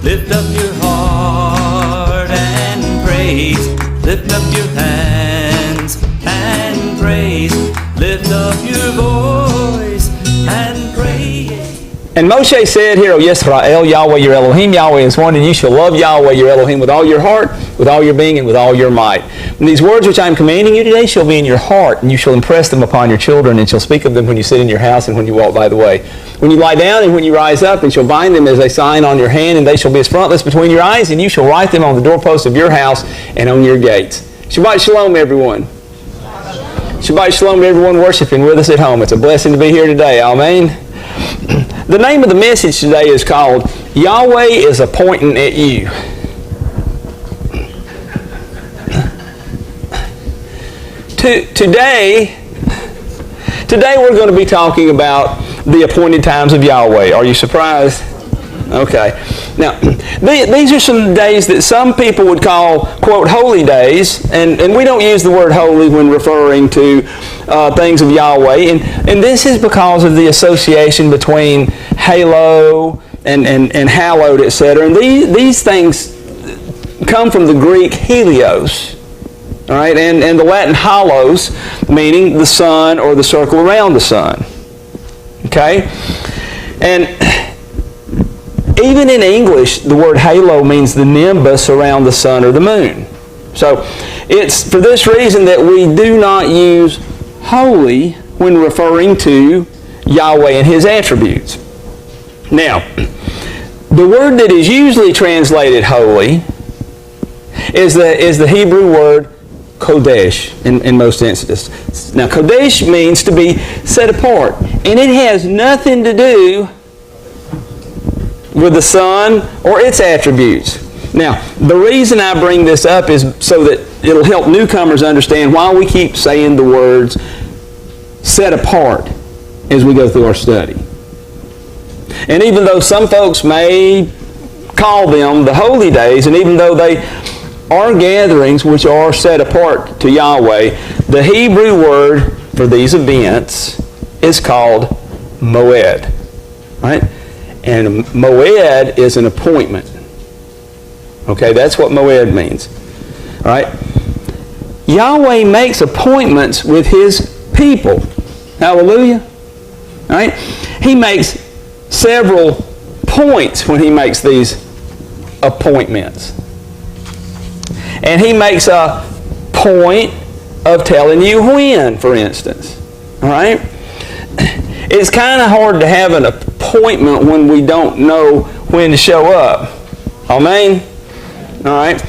Lift up your heart and praise. Lift up your hands and praise. Lift up your voice and praise. And Moshe said, Hear, O Yisrael, Yahweh your Elohim, Yahweh is one, and you shall love Yahweh your Elohim with all your heart, with all your being, and with all your might. And these words which I am commanding you today shall be in your heart, and you shall impress them upon your children, and shall speak of them when you sit in your house and when you walk by the way. When you lie down and when you rise up, and shall bind them as a sign on your hand, and they shall be as frontlets between your eyes, and you shall write them on the doorposts of your house and on your gates. Shabbat Shalom, everyone. Shabbat Shalom to everyone worshiping with us at home. It's a blessing to be here today. Amen. The name of the message today is called Yahweh is Appointing at You. Today we're going to be talking about the appointed times of Yahweh. Are you surprised? Okay. Now, these are some days that some people would call, quote, holy days, and we don't use the word holy when referring to things of Yahweh, and this is because of the association between halo and hallowed, etc. And these things come from the Greek helios, all right, and the Latin halos, meaning the sun or the circle around the sun. Okay? And even in English, the word halo means the nimbus around the sun or the moon. So it's for this reason that we do not use holy when referring to Yahweh and His attributes. Now, the word that is usually translated holy is the Hebrew word Kodesh in most instances. Now, Kodesh means to be set apart, and it has nothing to do with the sun or its attributes. Now, the reason I bring this up is so that it'll help newcomers understand why we keep saying the words set apart as we go through our study. And even though some folks may call them the holy days, and even though they are gatherings which are set apart to Yahweh, the Hebrew word for these events is called moed. Right? And moed is an appointment. Okay, that's what moed means. All right? Yahweh makes appointments with His people. Hallelujah. All right? He makes several points when He makes these appointments. And He makes a point of telling you when, for instance. All right? It's kind of hard to have an appointment when we don't know when to show up. Amen? All right?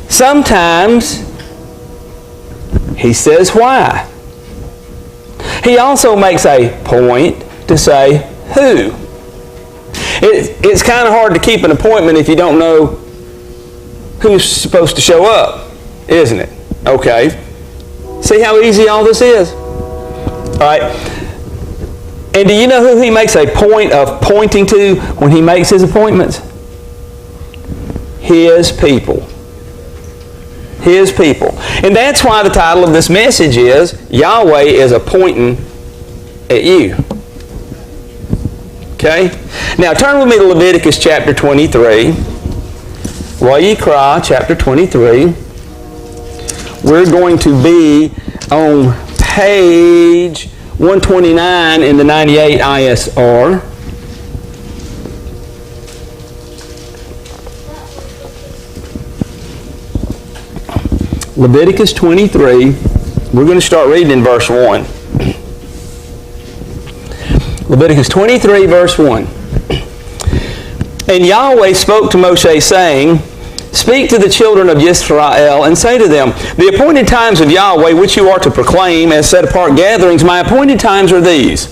Sometimes He says why. He also makes a point to say who. It's kind of hard to keep an appointment if you don't know who's supposed to show up, isn't it? Okay. See how easy all this is? All right. And do you know who He makes a point of pointing to when He makes His appointments? His people. His people. And that's why the title of this message is Yahweh is Appointing at You. Okay? Now turn with me to Leviticus chapter 23. YHWH chapter 23. We're going to be on page 129 in the 98 ISR. Leviticus 23. We're going to start reading in verse 1. Leviticus 23 verse 1. And Yahweh spoke to Moshe, saying, Speak to the children of Yisrael, and say to them, The appointed times of Yahweh, which you are to proclaim as set-apart gatherings, my appointed times are these.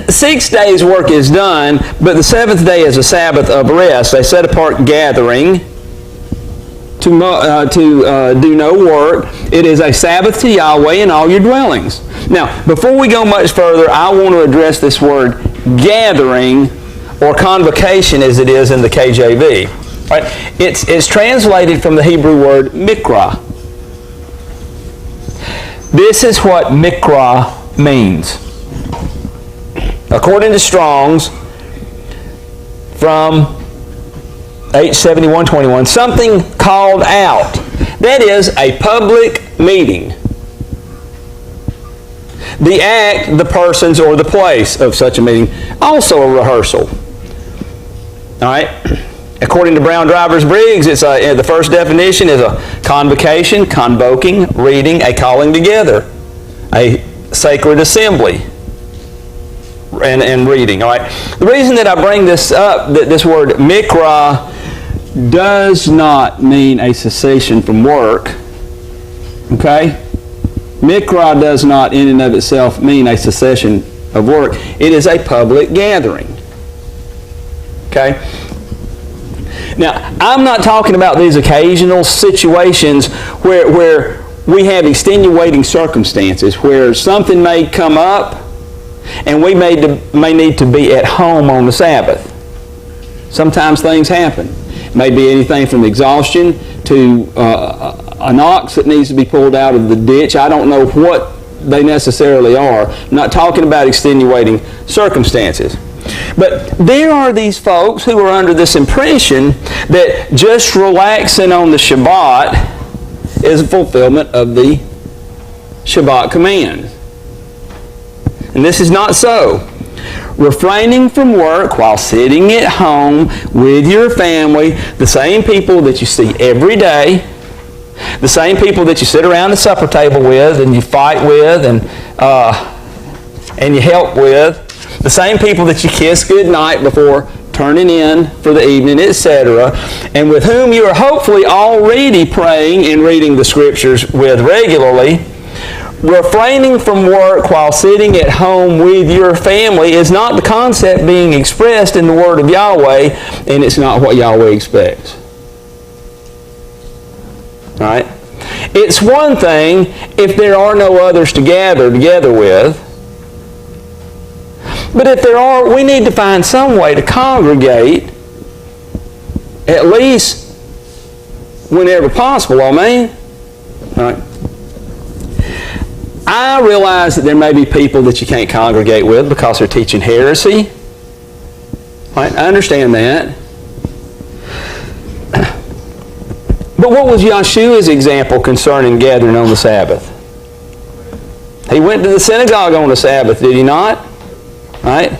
6 days' work is done, but the seventh day is a Sabbath of rest, a set-apart gathering to do no work. It is a Sabbath to Yahweh in all your dwellings. Now, before we go much further, I want to address this word gathering, or convocation as it is in the KJV. Right? It's translated from the Hebrew word mikra. This is what mikra means. According to Strong's, from H7121, something called out. That is a public meeting. The act, the persons, or the place of such a meeting. Also a rehearsal. All right? According to Brown Drivers Briggs, the first definition is a convocation, convoking, reading, a calling together, a sacred assembly, and reading. All right. The reason that I bring this up, that this word mikra does not mean a cessation from work. Okay? Mikra does not in and of itself mean a cessation of work. It is a public gathering. Okay? Now, I'm not talking about these occasional situations where we have extenuating circumstances, where something may come up and we may need to be at home on the Sabbath. Sometimes things happen. It may be anything from exhaustion to an ox that needs to be pulled out of the ditch. I don't know what they necessarily are. I'm not talking about extenuating circumstances. But there are these folks who are under this impression that just relaxing on the Shabbat is a fulfillment of the Shabbat command. And this is not so. Refraining from work while sitting at home with your family, the same people that you see every day, the same people that you sit around the supper table with and you fight with and you help with, the same people that you kiss goodnight before turning in for the evening, etc., and with whom you are hopefully already praying and reading the Scriptures with regularly, refraining from work while sitting at home with your family is not the concept being expressed in the Word of Yahweh, and it's not what Yahweh expects. All right? It's one thing if there are no others to gather together with, but if there are, we need to find some way to congregate, at least whenever possible. Amen? All right. I realize that there may be people that you can't congregate with because they're teaching heresy. All right, I understand that. But what was Yahshua's example concerning gathering on the Sabbath? He went to the synagogue on the Sabbath, did he not? Right?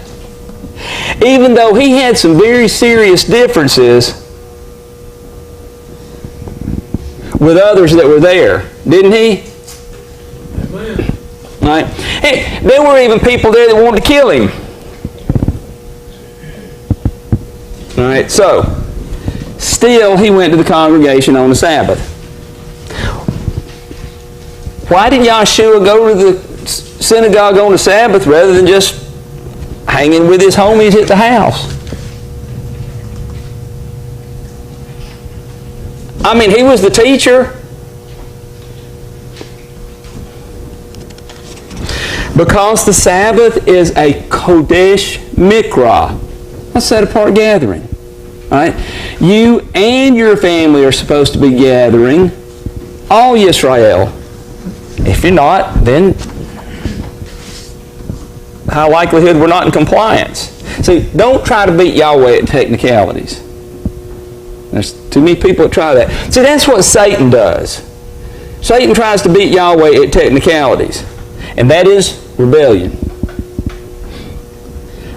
Even though he had some very serious differences with others that were there, didn't he? Amen. Right? Hey, there were even people there that wanted to kill him. All right, so still he went to the congregation on the Sabbath. Why did Yahshua go to the synagogue on the Sabbath rather than just hanging with his homies at the house? I mean, he was the teacher. Because the Sabbath is a Kodesh Mikra, a set-apart gathering. All right? You and your family are supposed to be gathering, all Yisrael. If you're not, then high likelihood we're not in compliance. See, don't try to beat Yahweh at technicalities. There's too many people that try that. See, that's what Satan does. Satan tries to beat Yahweh at technicalities. And that is rebellion.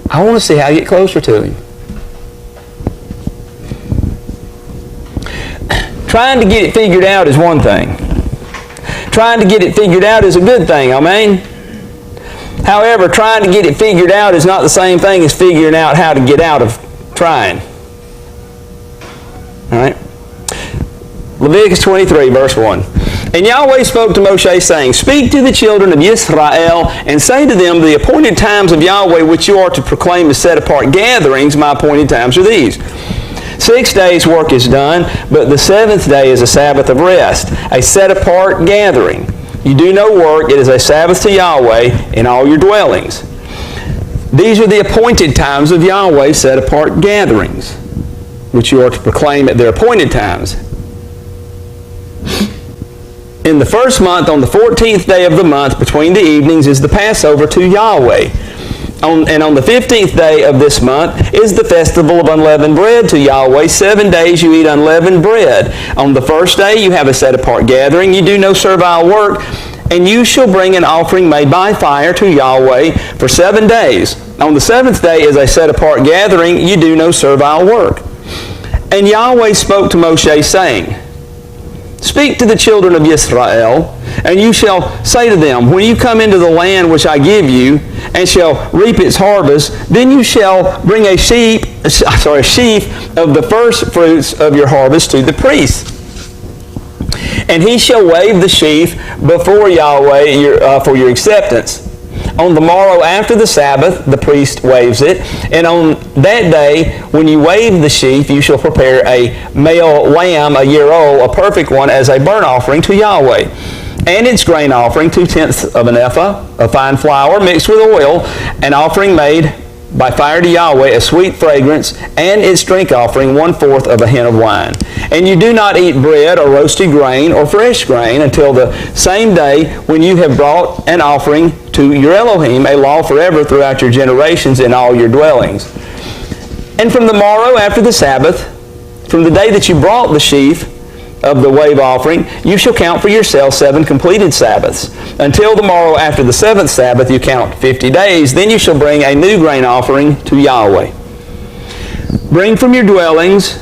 I want to see how you get closer to him. Trying to get it figured out is one thing. Trying to get it figured out is a good thing, amen? However, trying to get it figured out is not the same thing as figuring out how to get out of trying. All right? Leviticus 23, verse 1. And Yahweh spoke to Moshe, saying, Speak to the children of Yisrael, and say to them, The appointed times of Yahweh which you are to proclaim as set-apart gatherings, my appointed times are these. 6 days work is done, but the seventh day is a Sabbath of rest, a set-apart gathering. You do no work, it is a Sabbath to Yahweh in all your dwellings. These are the appointed times of Yahweh, set-apart gatherings, which you are to proclaim at their appointed times. In the first month, on the 14th day of the month, between the evenings, is the Passover to Yahweh. And on the 15th day of this month is the festival of unleavened bread to Yahweh. 7 days you eat unleavened bread. On the first day you have a set-apart gathering. You do no servile work. And you shall bring an offering made by fire to Yahweh for 7 days. On the 7th day is a set-apart gathering. You do no servile work. And Yahweh spoke to Moshe, saying, Speak to the children of Israel, and you shall say to them, When you come into the land which I give you, and shall reap its harvest, then you shall bring a sheaf of the first fruits of your harvest to the priest. And he shall wave the sheaf before Yahweh for your acceptance. On the morrow after the Sabbath, the priest waves it. And on that day, when you wave the sheaf, you shall prepare a male lamb, a year old, a perfect one, as a burnt offering to Yahweh. And its grain offering, 2/10 of an ephah of fine flour mixed with oil, an offering made by fire to Yahweh, a sweet fragrance, and its drink offering, 1/4 of a hin of wine. And you do not eat bread or roasted grain or fresh grain until the same day when you have brought an offering to your Elohim, a law forever throughout your generations in all your dwellings. And from the morrow after the Sabbath, from the day that you brought the sheaf of the wave offering, you shall count for yourself 7 completed Sabbaths. Until the morrow after the 7th Sabbath, you count 50 days. Then you shall bring a new grain offering to Yahweh. Bring from your dwellings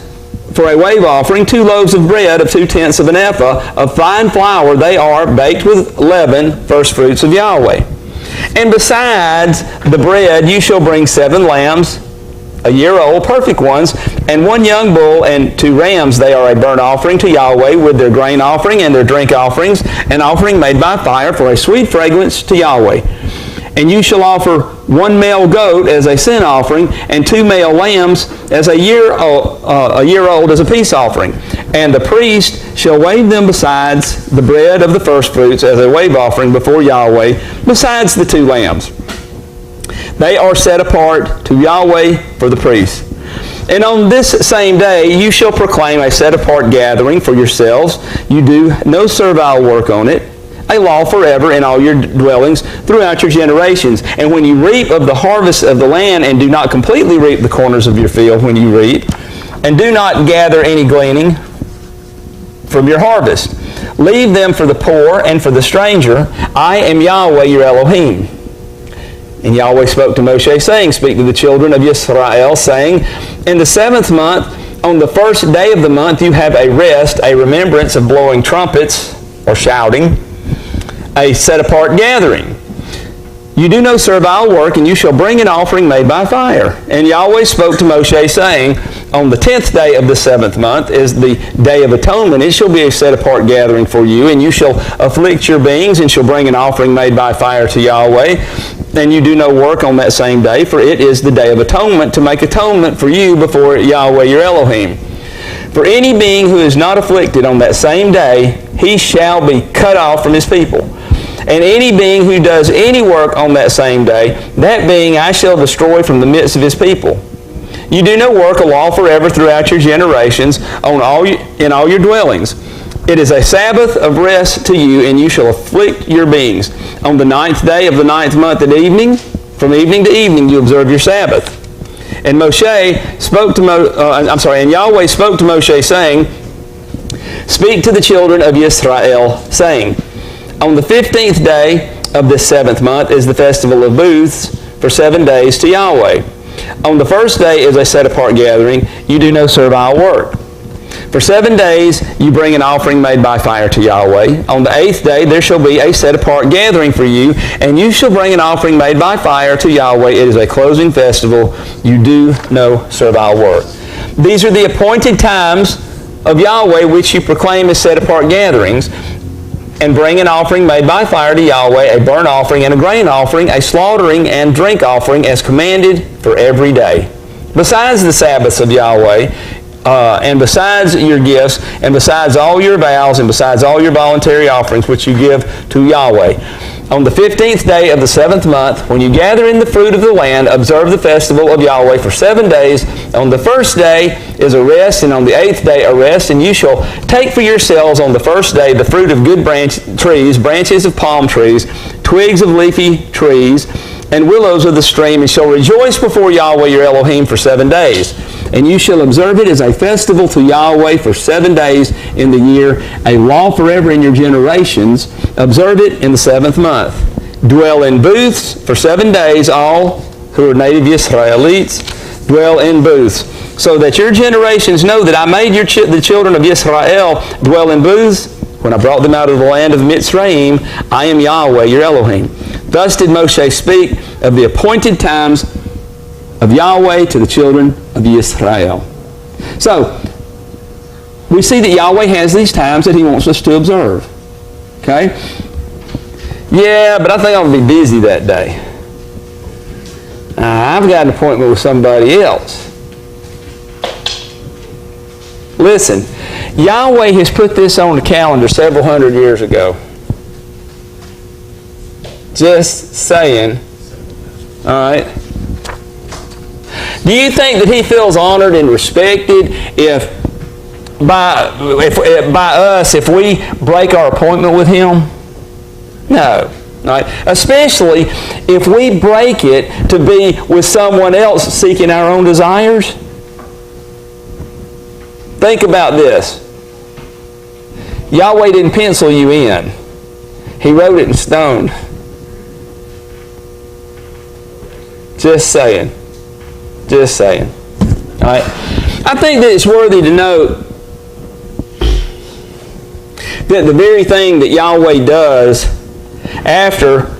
for a wave offering 2 loaves of bread of 2/10 of an ephah of fine flour. They are baked with leaven, first fruits of Yahweh. And besides the bread, you shall bring 7 lambs, a year old, perfect ones, and 1 young bull and 2 rams. They are a burnt offering to Yahweh with their grain offering and their drink offerings, an offering made by fire for a sweet fragrance to Yahweh. And you shall offer 1 male goat as a sin offering, and 2 male lambs as a year old as a peace offering. And the priest shall wave them besides the bread of the first fruits as a wave offering before Yahweh, besides the 2 lambs. They are set apart to Yahweh for the priests. And on this same day you shall proclaim a set-apart gathering for yourselves. You do no servile work on it, a law forever in all your dwellings throughout your generations. And when you reap of the harvest of the land, and do not completely reap the corners of your field when you reap, and do not gather any gleaning from your harvest, leave them for the poor and for the stranger. I am Yahweh your Elohim. And Yahweh spoke to Moshe, saying, Speak to the children of Israel, saying, In the 7th month, on the first day of the month, you have a rest, a remembrance of blowing trumpets, or shouting, a set-apart gathering. You do no servile work, and you shall bring an offering made by fire. And Yahweh spoke to Moshe, saying, On the 10th day of the 7th month is the day of atonement. It shall be a set-apart gathering for you, and you shall afflict your beings, and shall bring an offering made by fire to Yahweh. And you do no work on that same day, for it is the day of atonement, to make atonement for you before Yahweh your Elohim. For any being who is not afflicted on that same day, he shall be cut off from his people. And any being who does any work on that same day, that being I shall destroy from the midst of his people. You do no work, a law forever throughout your generations, in all your dwellings. It is a Sabbath of rest to you, and you shall afflict your beings. On the 9th day of the 9th month at evening, from evening to evening, you observe your Sabbath. And Yahweh spoke to Moshe, saying, Speak to the children of Israel, saying, On the 15th day of this 7th month is the festival of booths for 7 days to Yahweh. On the first day is a set-apart gathering. You do no servile work. For 7 days you bring an offering made by fire to Yahweh. On the 8th day there shall be a set-apart gathering for you, and you shall bring an offering made by fire to Yahweh. It is a closing festival. You do no servile work. These are the appointed times of Yahweh which you proclaim as set-apart gatherings, and bring an offering made by fire to Yahweh, a burnt offering and a grain offering, a slaughtering and drink offering, as commanded for every day. Besides the Sabbaths of Yahweh, and besides your gifts, and besides all your vows, and besides all your voluntary offerings which you give to Yahweh. On the 15th day of the 7th month, when you gather in the fruit of the land, observe the festival of Yahweh for 7 days. On the first day is a rest, and on the 8th day a rest, and you shall take for yourselves on the first day the fruit of good trees, branches of palm trees, twigs of leafy trees, and willows of the stream, and shall rejoice before Yahweh your Elohim for 7 days. And you shall observe it as a festival to Yahweh for 7 days in the year, a law forever in your generations. Observe it in the 7th month. Dwell in booths for 7 days, all who are native Israelites. Dwell in booths, so that your generations know that I made the children of Israel dwell in booths when I brought them out of the land of Mitzrayim. I am Yahweh, your Elohim. Thus did Moshe speak of the appointed times of Yahweh to the children of Israel. So, we see that Yahweh has these times that He wants us to observe. Okay? Yeah, but I think I'm going to be busy that day. I've got an appointment with somebody else. Listen, Yahweh has put this on the calendar several hundred years ago. Just saying. All right. Do you think that He feels honored and respected if we break our appointment with Him? No. Right? Especially if we break it to be with someone else seeking our own desires. Think about this. Yahweh didn't pencil you in. He wrote it in stone. Just saying. Just saying. All right? I think that it's worthy to note that the very thing that Yahweh does after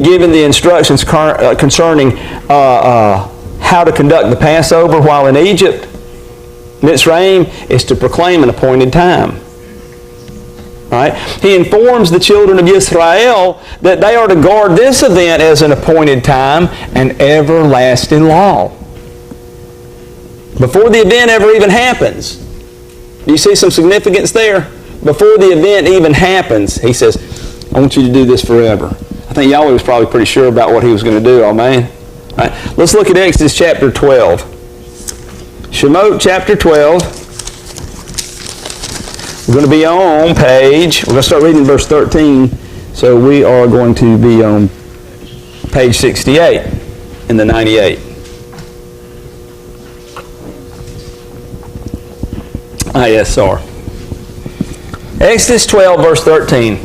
giving the instructions concerning how to conduct the Passover while in Egypt, Mitzrayim, is to proclaim an appointed time. Right? He informs the children of Israel that they are to guard this event as an appointed time and everlasting law. Before the event ever even happens. Do you see some significance there? Before the event even happens, He says, I want you to do this forever. I think Yahweh was probably pretty sure about what He was going to do, oh man. All right, let's look at Exodus chapter 12. Shemot chapter 12. We're going to be on page, we're going to start reading verse 13. So we are going to be on page 68 in the 98. Yes, sorry. Exodus 12, verse 13.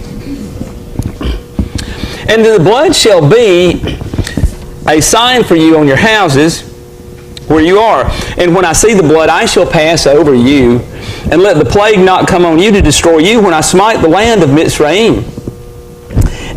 And the blood shall be a sign for you on your houses where you are. And when I see the blood, I shall pass over you, and let the plague not come on you to destroy you when I smite the land of Mitzrayim.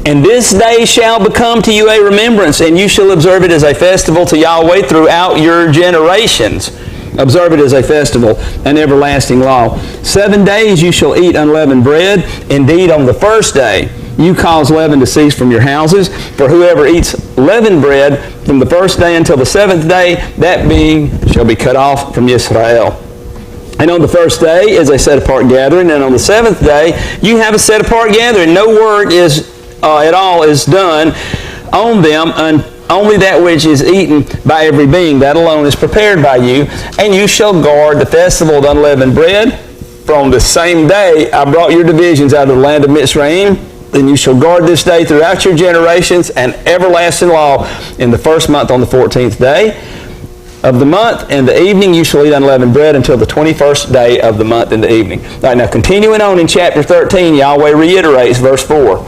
And this day shall become to you a remembrance, and you shall observe it as a festival to Yahweh throughout your generations. Observe it as a festival, an everlasting law. 7 days you shall eat unleavened bread. Indeed, on the first day you cause leaven to cease from your houses. For whoever eats leavened bread from the first day until the 7th day, that being shall be cut off from Israel. And on the first day is a set-apart gathering, and on the 7th day you have a set-apart gathering. No work at all is done on them, only that which is eaten by every being, that alone is prepared by you. And you shall guard the festival of unleavened bread. For on the same day I brought your divisions out of the land of Mitzrayim. Then you shall guard this day throughout your generations, an everlasting law. In the first month on the 14th day of the month, in the evening you shall eat unleavened bread until the 21st day of the month in the evening. All right, now continuing on in chapter 13, Yahweh reiterates verse 4.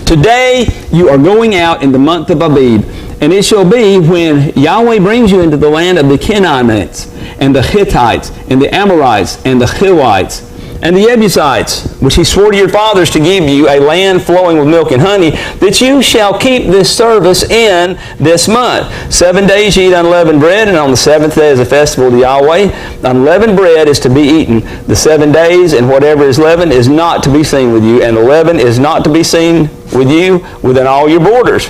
Today you are going out in the month of Abib, and it shall be when Yahweh brings you into the land of the Canaanites, and the Hittites, and the Amorites, and the Hivites, and the Jebusites, which He swore to your fathers to give you, a land flowing with milk and honey, that you shall keep this service in this month. 7 days you eat unleavened bread, and on the 7th day is a festival to Yahweh. Unleavened bread is to be eaten the 7 days, and whatever is leavened is not to be seen with you, and the leaven is not to be seen with you within all your borders.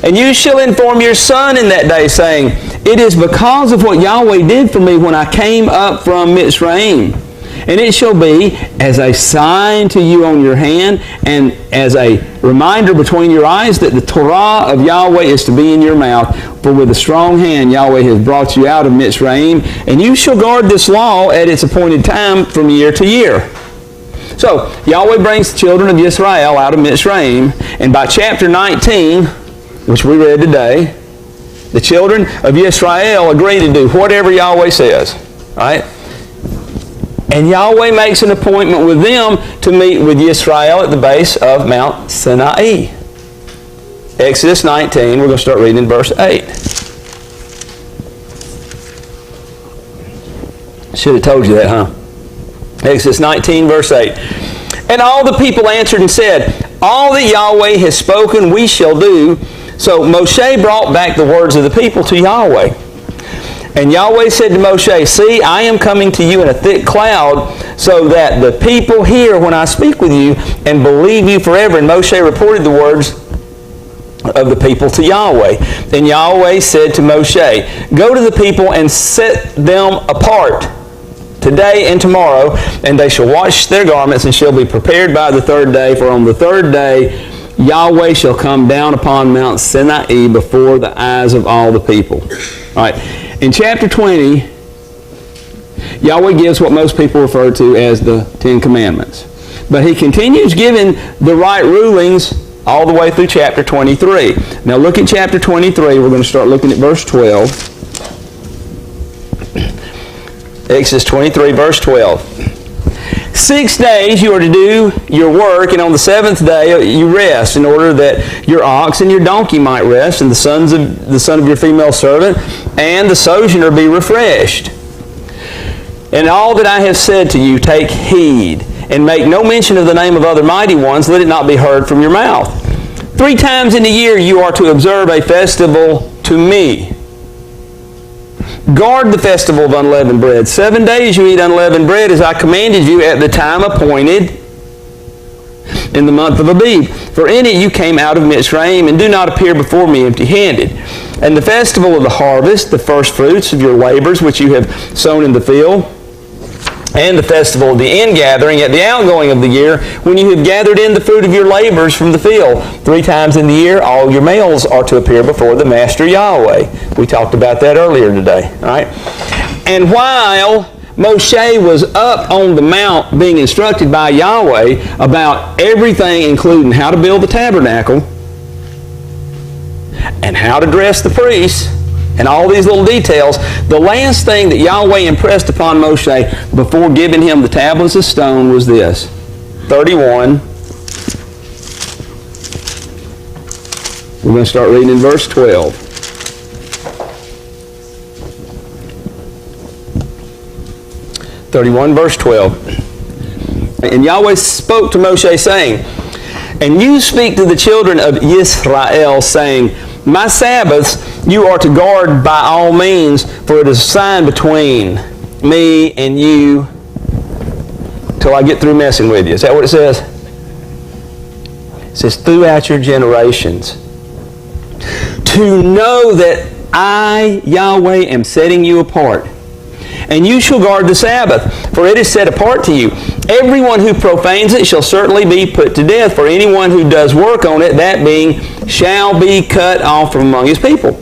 And you shall inform your son in that day, saying, it is because of what Yahweh did for me when I came up from Mitzrayim. And it shall be as a sign to you on your hand, and as a reminder between your eyes, that the Torah of Yahweh is to be in your mouth. For with a strong hand Yahweh has brought you out of Mitzrayim, and you shall guard this law at its appointed time from year to year. So, Yahweh brings the children of Israel out of Mitzrayim, and by chapter 19, which we read today, the children of Israel agree to do whatever Yahweh says. Right? And Yahweh makes an appointment with them to meet with Israel at the base of Mount Sinai. Exodus 19, we're going to start reading in verse 8. Should have told you that, huh? Exodus 19, verse 8. And all the people answered and said, all that Yahweh has spoken we shall do. So Moshe brought back the words of the people to Yahweh. And Yahweh said to Moshe, see, I am coming to you in a thick cloud, so that the people hear when I speak with you and believe you forever. And Moshe reported the words of the people to Yahweh. Then Yahweh said to Moshe, go to the people and set them apart today and tomorrow, and they shall wash their garments and shall be prepared by the third day. For on the third day Yahweh shall come down upon Mount Sinai before the eyes of all the people. All right. In chapter 20, Yahweh gives what most people refer to as the Ten Commandments. But he continues giving the right rulings all the way through chapter 23. Now look at chapter 23. We're going to start looking at verse 12. Exodus 23, verse 12. 6 days you are to do your work, and on the seventh day you rest, in order that your ox and your donkey might rest, and the son of your female servant, and the sojourner be refreshed. And all that I have said to you, take heed, and make no mention of the name of other mighty ones, let it not be heard from your mouth. 3 times in a year you are to observe a festival to me. Guard the festival of unleavened bread. 7 days you eat unleavened bread, as I commanded you at the time appointed in the month of Abib. For in it you came out of Mitzrayim, and do not appear before me empty-handed. And the festival of the harvest, the first fruits of your labors which you have sown in the field, and the festival of the ingathering at the outgoing of the year, when you have gathered in the fruit of your labors from the field. 3 times in the year all your males are to appear before the Master Yahweh. We talked about that earlier today. All right? And while Moshe was up on the mount being instructed by Yahweh about everything, including how to build the tabernacle, and how to dress the priests, and all these little details, the last thing that Yahweh impressed upon Moshe before giving him the tablets of stone was this. 31. We're going to start reading in verse 12. 31, verse 12. And Yahweh spoke to Moshe, saying, and you speak to the children of Israel, saying, my Sabbaths you are to guard by all means, for it is a sign between me and you till I get through messing with you. Is that what it says? It says, throughout your generations, to know that I, Yahweh, am setting you apart. And you shall guard the Sabbath, for it is set apart to you. Everyone who profanes it shall certainly be put to death, for anyone who does work on it, that being, shall be cut off from among his people.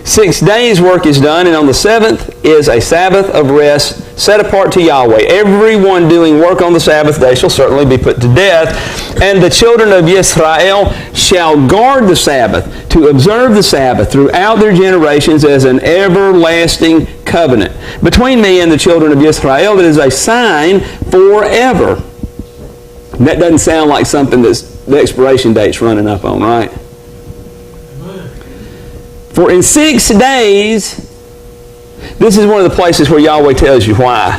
6 days work is done, and on the seventh is a Sabbath of rest set apart to Yahweh. Everyone doing work on the Sabbath day shall certainly be put to death. And the children of Israel shall guard the Sabbath, to observe the Sabbath throughout their generations as an everlasting covenant between me and the children of Israel. That is a sign forever. That doesn't sound like something that's the expiration date's running up on, right? For in 6 days, this is one of the places where Yahweh tells you why.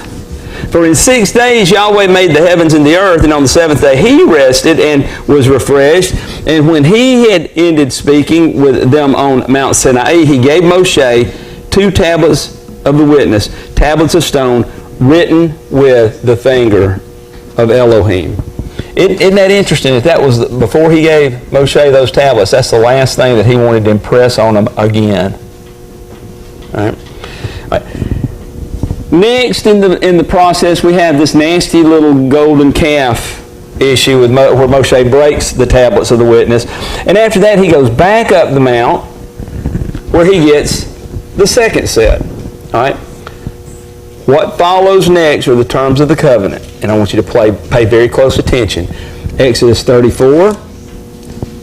For in 6 days Yahweh made the heavens and the earth, and on the seventh day he rested and was refreshed. And when he had ended speaking with them on Mount Sinai, he gave Moshe 2 tablets of the witness, tablets of stone, written with the finger of Elohim. Isn't that interesting that was before he gave Moshe those tablets? That's the last thing that he wanted to impress on them again. All right. All right. Next in the process, we have this nasty little golden calf issue with where Moshe breaks the tablets of the witness. And after that, he goes back up the mount where he gets the second set. All right. What follows next are the terms of the covenant. And I want you to pay very close attention. Exodus 34,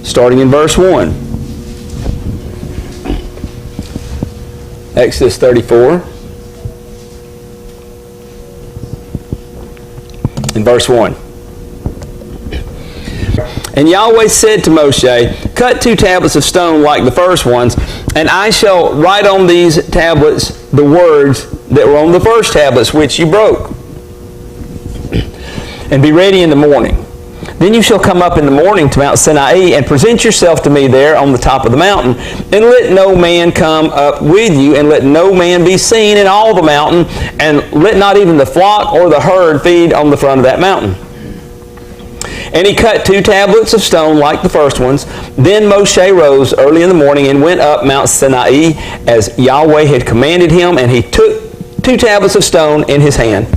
starting in verse 1. Exodus 34. In verse 1. And Yahweh said to Moshe, cut 2 tablets of stone like the first ones, and I shall write on these tablets the words that were on the first tablets which you broke. And be ready in the morning. Then you shall come up in the morning to Mount Sinai and present yourself to me there on the top of the mountain. And let no man come up with you, and let no man be seen in all the mountain, and let not even the flock or the herd feed on the front of that mountain. And he cut 2 tablets of stone like the first ones. Then Moshe rose early in the morning and went up Mount Sinai as Yahweh had commanded him, and he took 2 tablets of stone in his hand.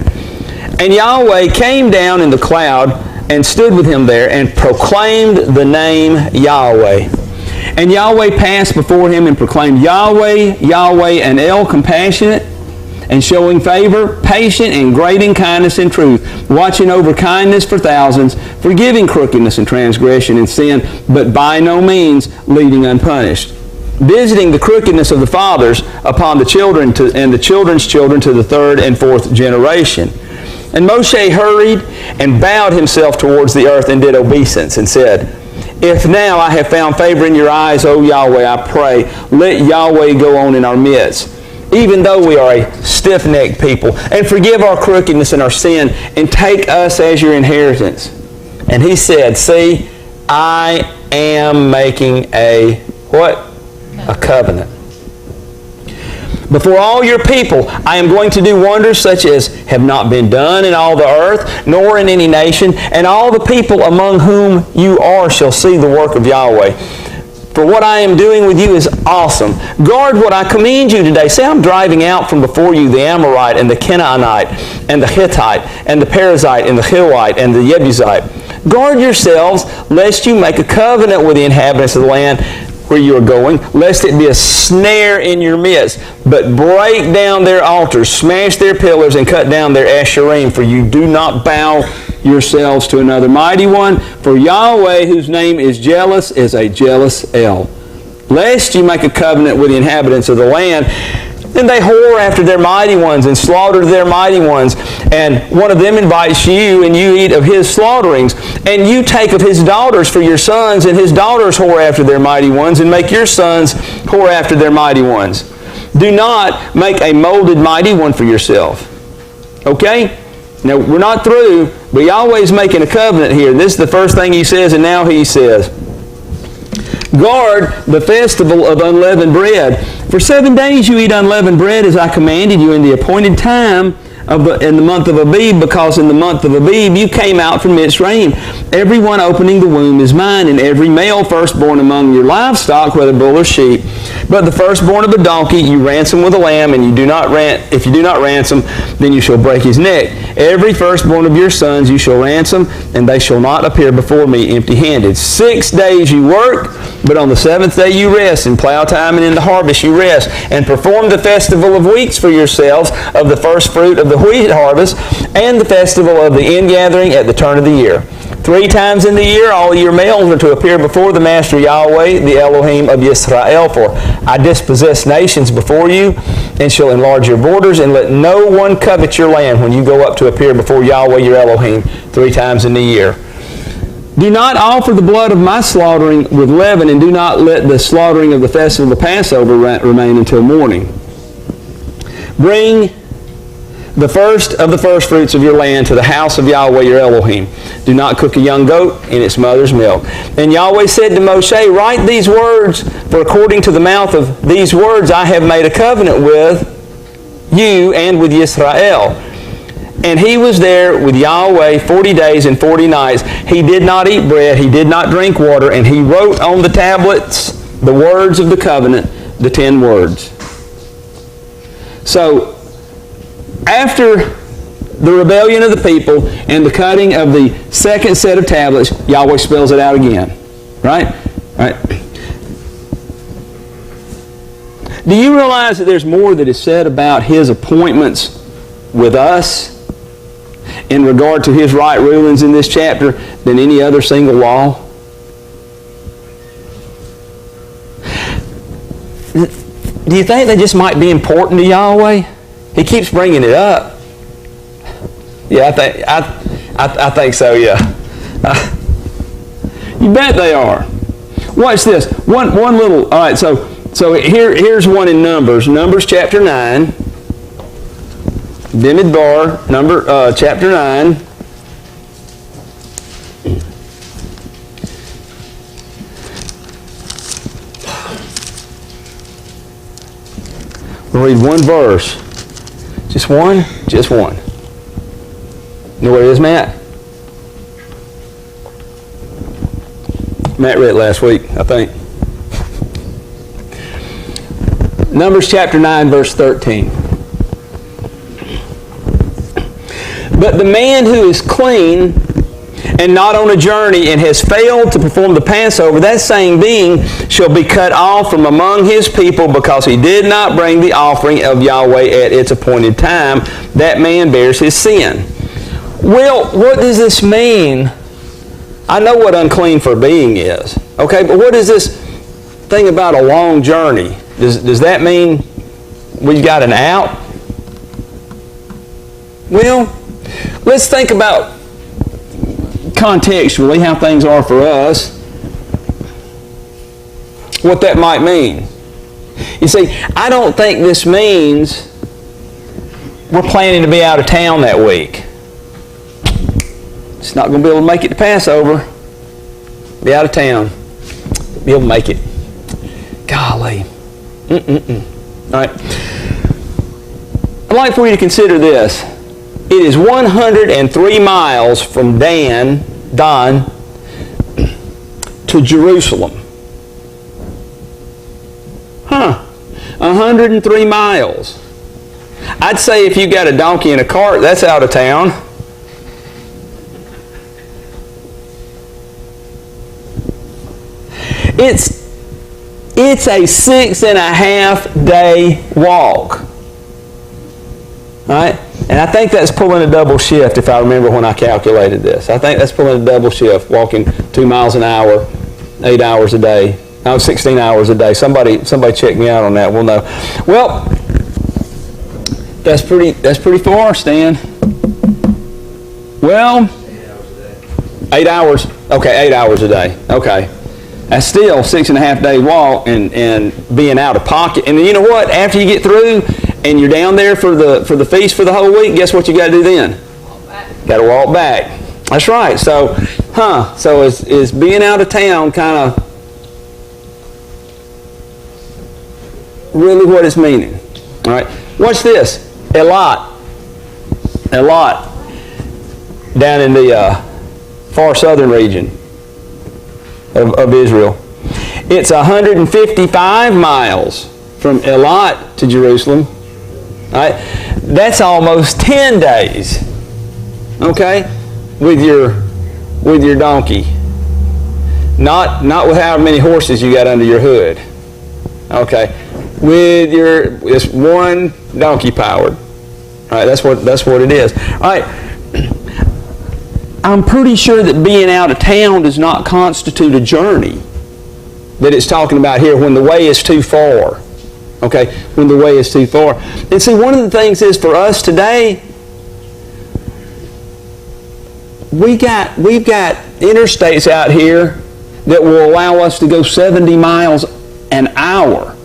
And Yahweh came down in the cloud and stood with him there and proclaimed the name Yahweh. And Yahweh passed before him and proclaimed, Yahweh, Yahweh, an El, compassionate and showing favor, patient and great in kindness and truth, watching over kindness for thousands, forgiving crookedness and transgression and sin, but by no means leaving unpunished, visiting the crookedness of the fathers upon the children and the children's children to the 3rd and 4th generation. And Moshe hurried and bowed himself towards the earth and did obeisance and said, if now I have found favor in your eyes, O Yahweh, I pray, let Yahweh go on in our midst, even though we are a stiff-necked people, and forgive our crookedness and our sin, and take us as your inheritance. And he said, see, I am making a, what? A covenant. Before all your people, I am going to do wonders such as have not been done in all the earth, nor in any nation, and all the people among whom you are shall see the work of Yahweh. For what I am doing with you is awesome. Guard what I command you today. Say I'm driving out from before you the Amorite and the Canaanite and the Hittite and the Perizzite and the Hivite and the Jebusite. Guard yourselves lest you make a covenant with the inhabitants of the land where you are going, lest it be a snare in your midst. But break down their altars, smash their pillars, and cut down their asherim, for you do not bow yourselves to another mighty one. For Yahweh, whose name is jealous, is a jealous El. Lest you make a covenant with the inhabitants of the land, and they whore after their mighty ones and slaughter their mighty ones. And one of them invites you, and you eat of his slaughterings. And you take of his daughters for your sons, and his daughters whore after their mighty ones, and make your sons whore after their mighty ones. Do not make a molded mighty one for yourself. Okay? Now, we're not through, but Yahweh's making a covenant here. This is the first thing he says, and now he says, guard the festival of unleavened bread. For 7 days you eat unleavened bread as I commanded you in the appointed time in the month of Abib, because in the month of Abib you came out from Mitzrayim. Every one opening the womb is mine, and every male firstborn among your livestock, whether bull or sheep. But the firstborn of a donkey you ransom with a lamb, and if you do not ransom, then you shall break his neck. Every firstborn of your sons you shall ransom, and they shall not appear before me empty-handed. 6 days you work, but on the 7th day you rest. In plow time and in the harvest you rest. And perform the festival of weeks for yourselves, of the first fruit of the wheat harvest, and the festival of the ingathering at the turn of the year. 3 times in the year all your males are to appear before the Master Yahweh, the Elohim of Yisrael. For I dispossess nations before you, and shall enlarge your borders, and let no one covet your land when you go up to appear before Yahweh your Elohim 3 times in the year. Do not offer the blood of my slaughtering with leaven, and do not let the slaughtering of the festival of the Passover remain until morning. Bring the first of the firstfruits of your land to the house of Yahweh your Elohim. Do not cook a young goat in its mother's milk. And Yahweh said to Moshe, write these words, for according to the mouth of these words I have made a covenant with you and with Yisrael. And he was there with Yahweh 40 days and 40 nights. He did not eat bread, he did not drink water, and he wrote on the tablets the words of the covenant, the 10 words. So, after the rebellion of the people and the cutting of the second set of tablets, Yahweh spells it out again. Right? Right? Do you realize that there's more that is said about his appointments with us in regard to his right rulings in this chapter than any other single law? do you think they just might be important to Yahweh? He keeps bringing it up. Yeah, I think so, yeah. You bet they are. Watch this. One little, all right, so here's one in Numbers. Numbers chapter 9. Bimidbar, chapter 9. We'll read one verse. Just one? Just one. You know what it is, Matt? Matt read it last week, I think. Numbers chapter 9, verse 13. But the man who is clean and not on a journey and has failed to perform the Passover, that same being shall be cut off from among his people because he did not bring the offering of Yahweh at its appointed time. That man bears his sin. Well, what does this mean? I know what unclean for a being is. Okay, but what is this thing about a long journey? Does that mean we've got an out? Well, let's think about contextually how things are for us. What that might mean. You see, I don't think this means we're planning to be out of town that week. It's not going to be able to make it to Passover. Be out of town. Be able to make it. Golly. All right. I'd like for you to consider this. It is 103 miles from Dan to Jerusalem. 103 miles. I'd say if you got a donkey and a cart, that's out of town. It's a 6.5 day walk. All right? And I think that's pulling a double shift if I remember when I calculated this. I think that's pulling a double shift, walking 2 miles an hour, 8 hours a day. 16 hours a day. Somebody check me out on that. We'll know. Well, that's pretty far, Stan. Well, 8 hours. Okay, 8 hours a day. Okay. That's still 6.5 day walk and being out of pocket. And you know what? After you get through and you're down there for the feast for the whole week, guess what you got to do then? Got to walk back. That's right. So, So is being out of town kind of really what it's meaning? All right. Watch this. Elat, down in the far southern region of Israel. It's 155 miles from Elat to Jerusalem. All right. That's almost 10 days. Okay? With your donkey. Not with how many horses you got under your hood. Okay. With it's one donkey powered. All right, that's what it is. All right. I'm pretty sure that being out of town does not constitute a journey that it's talking about here when the way is too far. Okay, when the way is too far. And see, one of the things is for us today, we've got interstates out here that will allow us to go 70 miles an hour.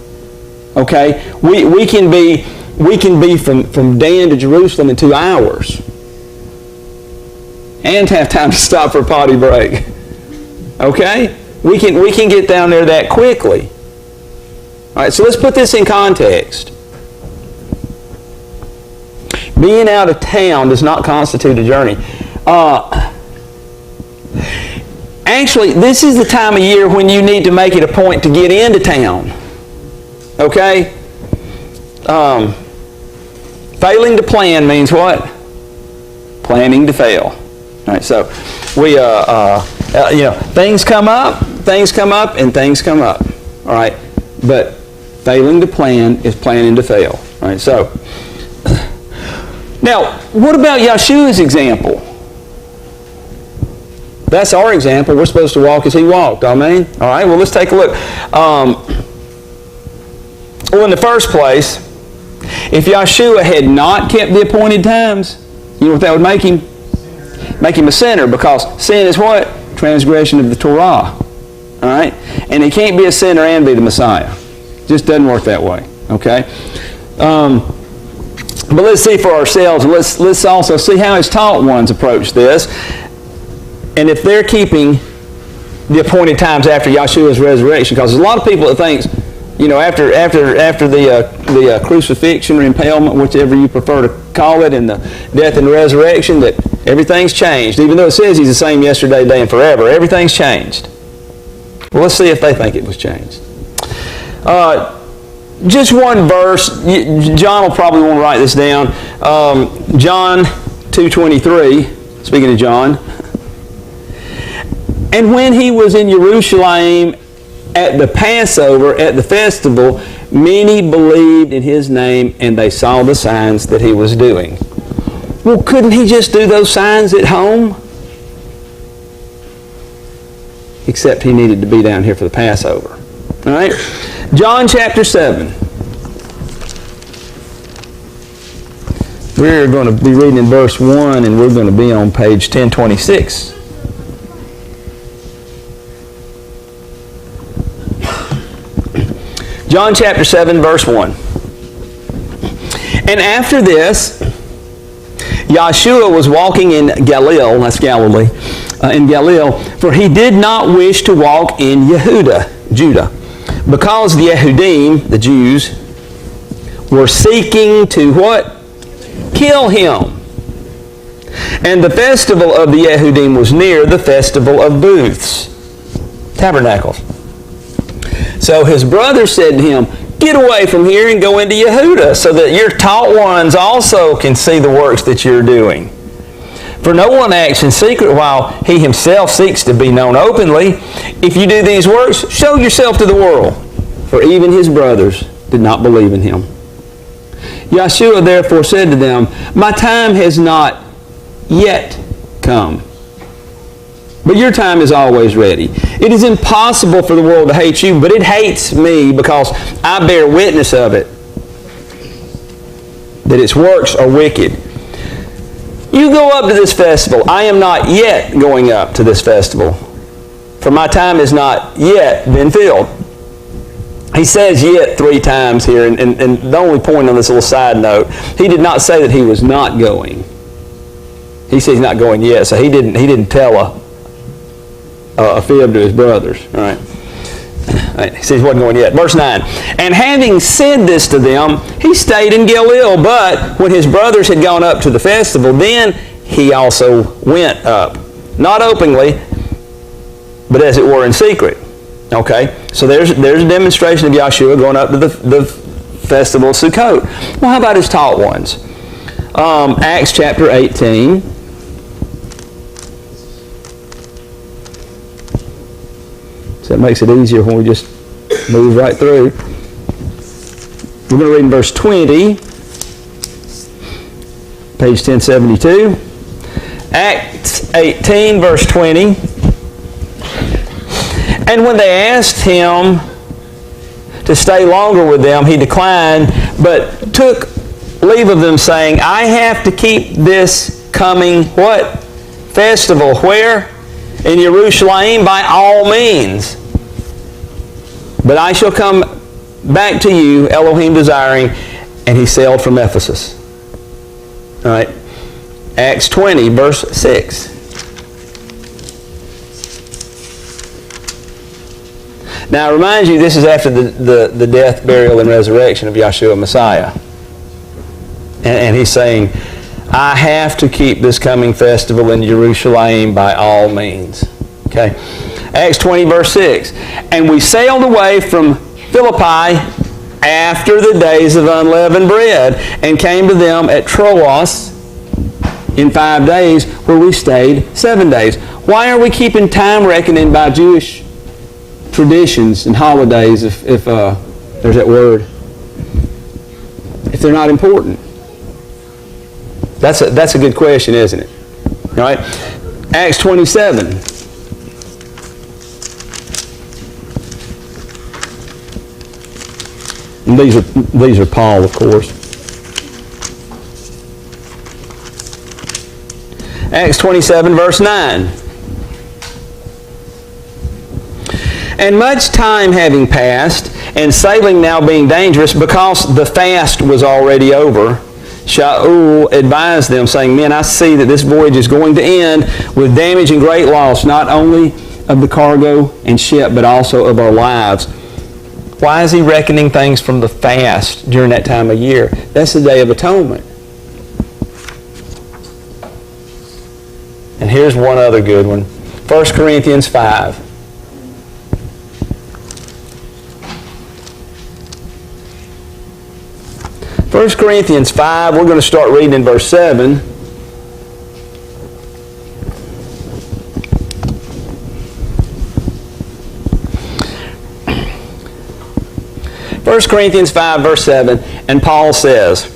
Okay, we can be from Dan to Jerusalem in 2 hours, and have time to stop for a potty break. Okay, we can get down there that quickly. All right, so let's put this in context. Being out of town does not constitute a journey. Actually, this is the time of year when you need to make it a point to get into town. Okay? Failing to plan means what? Planning to fail. All right, so we, things come up, and things come up. All right, but failing to plan is planning to fail. All right, so now, what about Yahshua's example? That's our example. We're supposed to walk as he walked. Amen? All right, well, let's take a look. Well, in the first place, if Yahshua had not kept the appointed times, you know what that would make him? Make him a sinner, because sin is what? Transgression of the Torah. All right? And he can't be a sinner and be the Messiah. It just doesn't work that way. Okay? But let's see for ourselves, and let's also see how his taught ones approach this. And if they're keeping the appointed times after Yahshua's resurrection, because there's a lot of people that thinks, you know, after the crucifixion or impalement, whichever you prefer to call it, and the death and resurrection, that everything's changed. Even though it says he's the same yesterday, today, and forever, everything's changed. Well, let's see if they think it was changed. Just one verse. John will probably want to write this down. John 2:23, speaking of John. And when he was in Jerusalem at the Passover, at the festival, many believed in his name, and they saw the signs that he was doing. Well, couldn't he just do those signs at home? Except he needed to be down here for the Passover. All right? John chapter 7. We're going to be reading in verse 1, and we're going to be on page 1026. John chapter 7, verse 1. And after this, Yahshua was walking in Galilee, that's Galilee, in Galilee, for he did not wish to walk in Judah, because the Yehudim, the Jews, were seeking to what? Kill him. And the festival of the Yehudim was near, the festival of booths, tabernacles. So his brother said to him, get away from here and go into Yehudah, so that your taught ones also can see the works that you're doing. For no one acts in secret while he himself seeks to be known openly. If you do these works, show yourself to the world. For even his brothers did not believe in him. Yahshua therefore said to them, my time has not yet come, but your time is always ready. It is impossible for the world to hate you, but it hates me because I bear witness of it, that its works are wicked. You go up to this festival. I am not yet going up to this festival, for my time has not yet been filled. He says yet 3 times here, and the only point on this little side note, he did not say that he was not going. He said he's not going yet, so he didn't tell a fib to his brothers. All right. He says he wasn't going yet. Verse 9. And having said this to them, he stayed in Galilee, but when his brothers had gone up to the festival, then he also went up. Not openly, but as it were in secret. Okay, so there's a demonstration of Yahshua going up to the festival of Sukkot. Well, how about his taught ones? Acts chapter 18. So that makes it easier when we just move right through. We're going to read in verse 20, page 1072. Acts 18, verse 20. And when they asked him to stay longer with them, he declined, but took leave of them, saying, I have to keep this coming, what? Festival. Where? In Jerusalem, by all means. But I shall come back to you, Elohim desiring. And he sailed from Ephesus. All right. Acts 20, verse 6. Now, I remind you, this is after the death, burial, and resurrection of Yahshua Messiah. And he's saying, I have to keep this coming festival in Jerusalem by all means. Okay. Acts 20, verse 6. And we sailed away from Philippi after the days of unleavened bread, and came to them at Troas in 5 days, where we stayed 7 days. Why are we keeping time reckoning by Jewish traditions and holidays if there's that word, if they're not important? That's a good question, isn't it? All right. Acts 27. And these are Paul, of course. Acts 27, verse 9. And much time having passed, and sailing now being dangerous, because the fast was already over, Shaul advised them, saying, Men, I see that this voyage is going to end with damage and great loss, not only of the cargo and ship, but also of our lives. Why is he reckoning things from the fast during that time of year? That's the Day of Atonement. And here's one other good one. 1 Corinthians 5. 1 Corinthians 5, we're going to start reading in verse 7. First Corinthians 5, verse 7, and Paul says,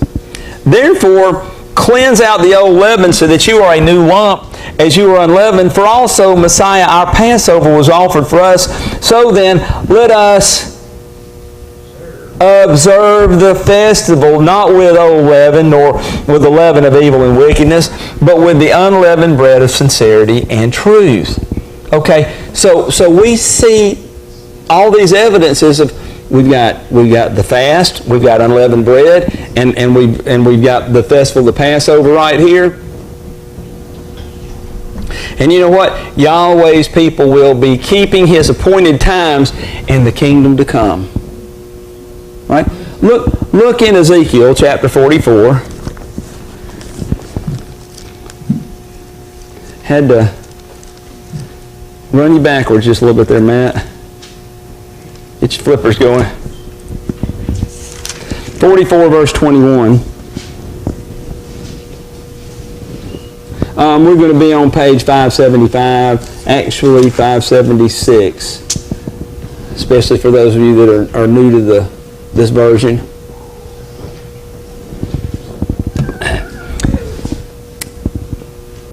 Therefore, cleanse out the old leaven so that you are a new lump, as you are unleavened. For also Messiah, our Passover, was offered for us. So then, let us observe the festival, not with old leaven, nor with the leaven of evil and wickedness, but with the unleavened bread of sincerity and truth. Okay, so we see all these evidences of we've got the fast, we've got unleavened bread, and we've got the festival, the Passover, right here. And you know what? Yahweh's people will be keeping His appointed times in the kingdom to come. Right? Look in Ezekiel chapter 44. Had to run you backwards just a little bit there, Matt. Get your flippers going. 44 verse 21. We're going to be on page 575, actually 576, especially for those of you that are new to this version.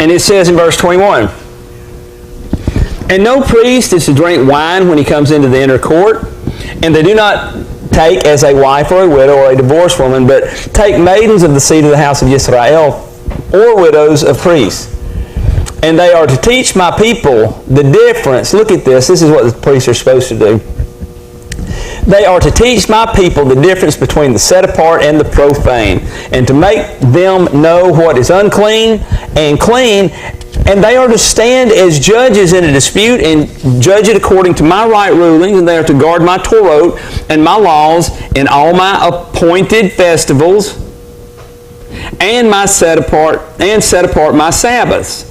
And it says in verse 21, And no priest is to drink wine when he comes into the inner court, and they do not take as a wife or a widow or a divorced woman, but take maidens of the seed of the house of Israel, or widows of priests. And they are to teach my people the difference. Look at this. This is what the priests are supposed to do. They are to teach my people the difference between the set apart and the profane, and to make them know what is unclean and clean. And they are to stand as judges in a dispute and judge it according to my right rulings, and they are to guard my Torah and my laws in all my appointed festivals, and set apart my Sabbaths.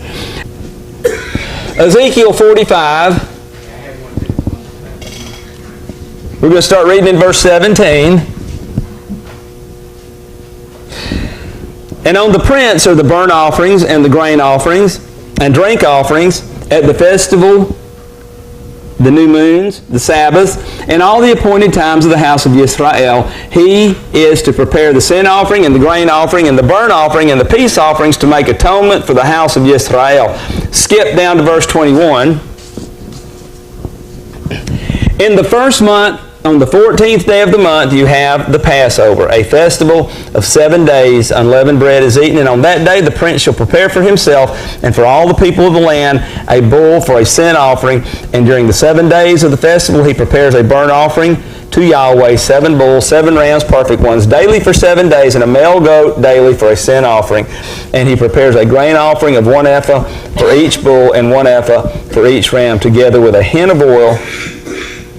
Ezekiel 45. We're going to start reading in verse 17. And on the prince are the burnt offerings and the grain offerings and drink offerings at the festival, the new moons, the Sabbaths, and all the appointed times of the house of Israel. He is to prepare the sin offering and the grain offering and the burnt offering and the peace offerings to make atonement for the house of Israel. Skip down to verse 21. In the first month, on the 14th day of the month, you have the Passover, a festival of 7 days. Unleavened bread is eaten, and on that day the prince shall prepare for himself and for all the people of the land a bull for a sin offering. And during the 7 days of the festival he prepares a burnt offering to Yahweh, 7 bulls, 7 rams, perfect ones, daily for 7 days, and a male goat daily for a sin offering. And he prepares a grain offering of 1 ephah for each bull and 1 ephah for each ram, together with a hin of oil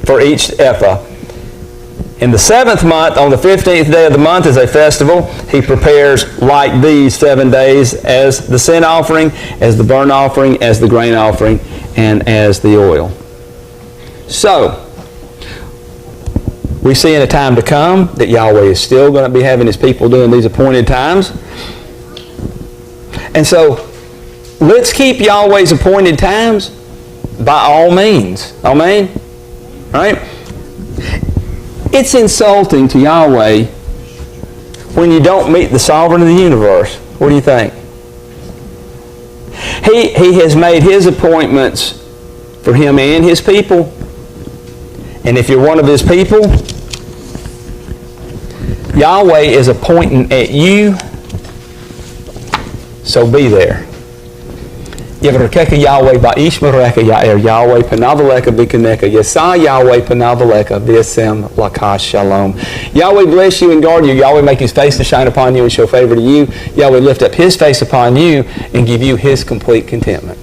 for each ephah. In the 7th month, on the 15th day of the month, is a festival. He prepares like these 7 days as the sin offering, as the burnt offering, as the grain offering, and as the oil. So, we see in a time to come that Yahweh is still going to be having His people doing these appointed times. And so, let's keep Yahweh's appointed times by all means. Amen? Right? It's insulting to Yahweh when you don't meet the sovereign of the universe. What do you think? He has made His appointments for Him and His people. And if you're one of His people, Yahweh is pointing at you, so be there. Yevrekeka Yahweh ba'ish mereka ya'er Yahweh panavaleka bikaneka Yesai Yahweh panavaleka v'yasem lakash shalom. Yahweh bless you and guard you. Yahweh make His face to shine upon you and show favor to you. Yahweh lift up His face upon you and give you His complete contentment.